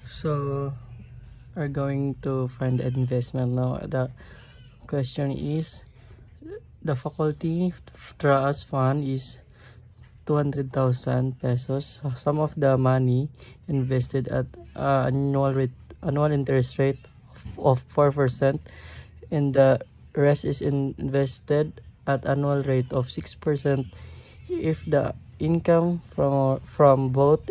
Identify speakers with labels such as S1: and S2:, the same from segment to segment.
S1: So we're going to find investment now. The question is, the faculty trust fund is 200,000 pesos. Some of the money invested at annual interest rate of 4%, and the rest is invested at annual rate of 6%. If the income from both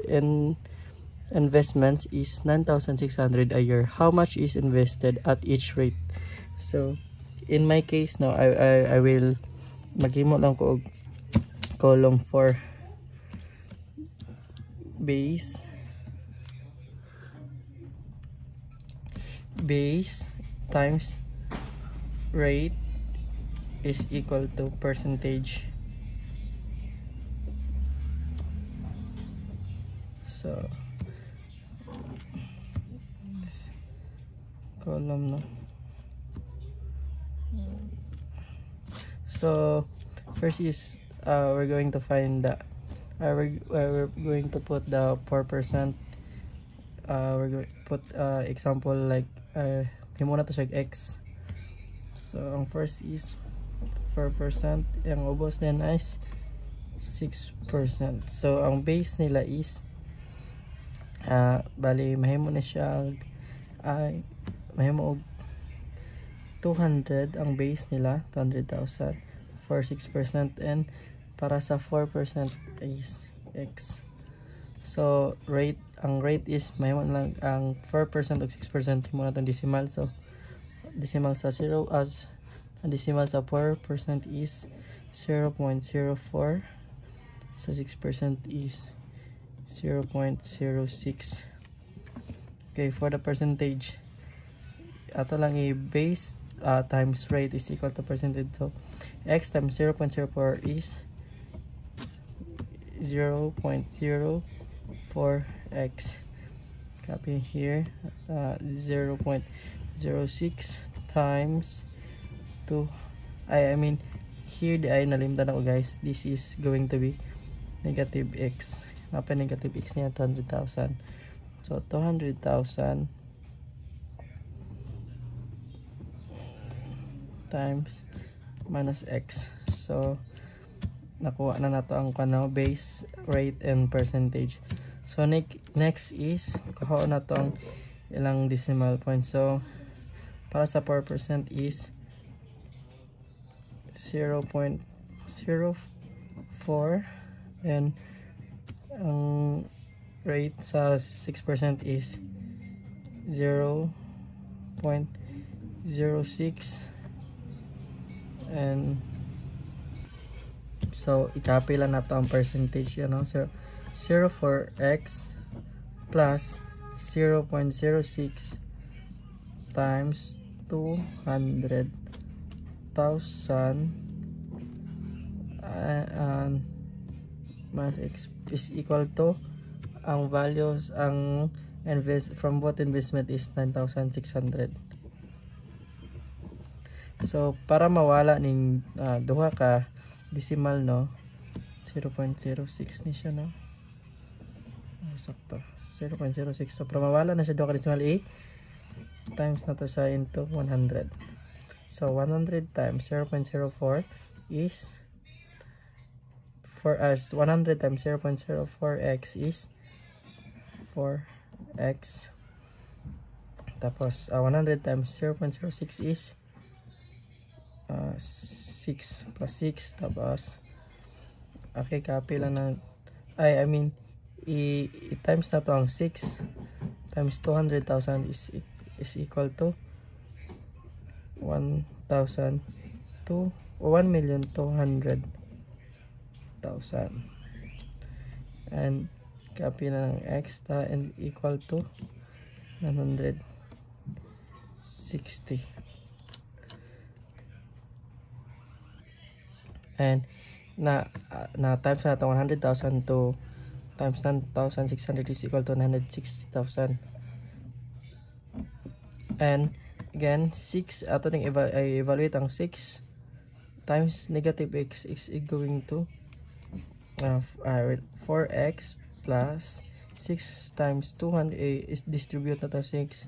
S1: investments is 9,600 a year, how much is invested at each rate? So in my case now, I will maghimo lang ko og column for base times rate is equal to percentage. So this column no. So first is we're going to find the we're going to put the 4%. We're going to put example like himuna to siya x. So ang first is 4%, ang ubos din is 6%. So ang base nila is bali mahimo na siya mahimo og 200 ang base nila, 200,000 for 6%, and para sa 4% is x. So ang rate is mahimo lang ang 4% ug 6% mo na tong decimal. So decimal sa 0 as ang decimal sa 4% is 0.04, sa 6% is 0.06. Okay, for the percentage, ato lang i-base times rate is equal to percentage. So x times 0.04 is 0.04x. Copy here, 0.06 times 2. I mean here di ay nalimtan ako guys, this is going to be negative x. Mapa negative x niya 200,000. So 200,000 times minus x. So nakuha na nato ang base rate and percentage. So next is kuha na to ang ilang decimal points. So para sa 4% is 0.04, and ang rate sa 6% is 0.06, and so i-copy lang nato ang percentage, you know. So 0.04x plus 0.06 times 200,000 and minus x is equal to ang values ang from both investment is 9,600. So para mawala ning duha ka decimal no, 0.06 ni siya no, sakto 0.06. So para mawala na siya duha ka decimal, times na to sa into 100. So 100 times 0.04 is 100 times 0.04x is 4x. Tapos 100 times 0.06 is 6 plus 6. Tapos okay, copy lang na I mean i-times na to ang 6 times 200,000 is equal to 1,200,000 and copy na ng x and equal to 960. And na times na ito 100,000 to times 9,600 is equal to 960,000. And again 6 ato ning evaluate ang 6 times negative x is going to 4x plus 6 times 200 is distribute na to. 6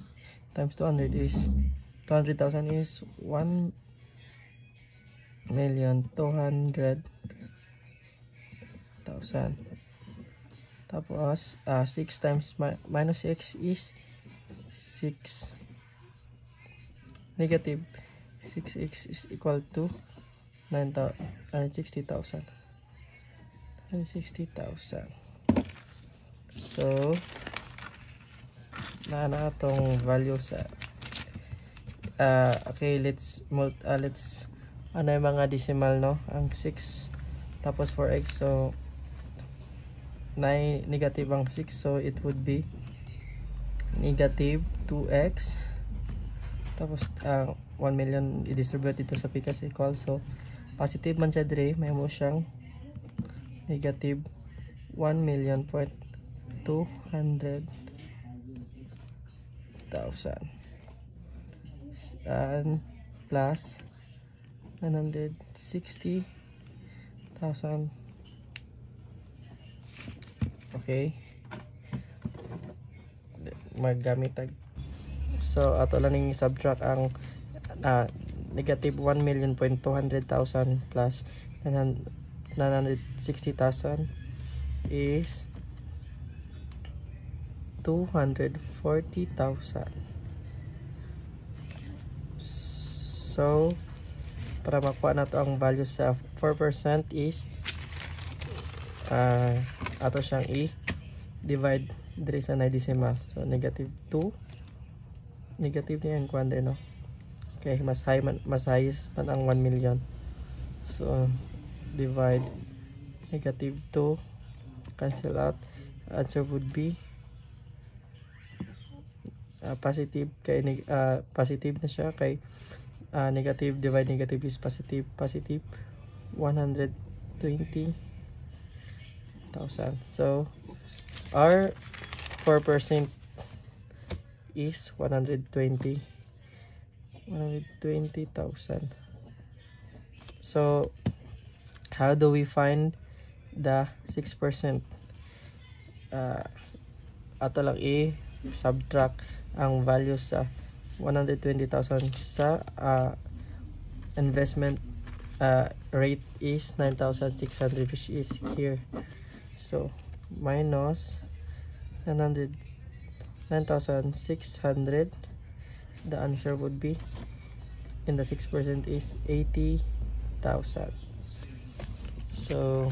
S1: times 200 is 200,000 is 1,200,000. Tapos 6 times minus x is 6. Negative 6x is equal to 60,000. So na atong value sa okay, let's ano yung mga decimal, no? Ang 6 tapos 4x, so negative ang 6, so it would be negative 2x. Tapos 1 million i-distribute dito sa pikas equal, so positive man siya dire, may mo siyang negative 1,200,000 and plus 160,000. Okay, maggamit so ato lang ning subtract ang negative 1,200,000 plus 960,000 is 240,000. So para makuha na to ang value sa 4% is ato siyang i-divide diri sa na decimal. So negative 2, negative niya ang kuan no. Okay, mas highest man ang 1 million. So divide negative 2, cancel out, answer would be positive kay positive na siya kay negative divide negative is positive 120,000. So our 4% is 120,000. So how do we find the 6%? Ato lang subtract ang value sa 120,000 sa investment rate is 9,600, which is here. So minus 9,600, the answer would be in the 6% is 80,000. So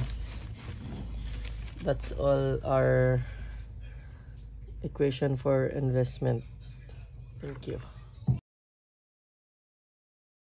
S1: that's all our equation for investment. Thank you.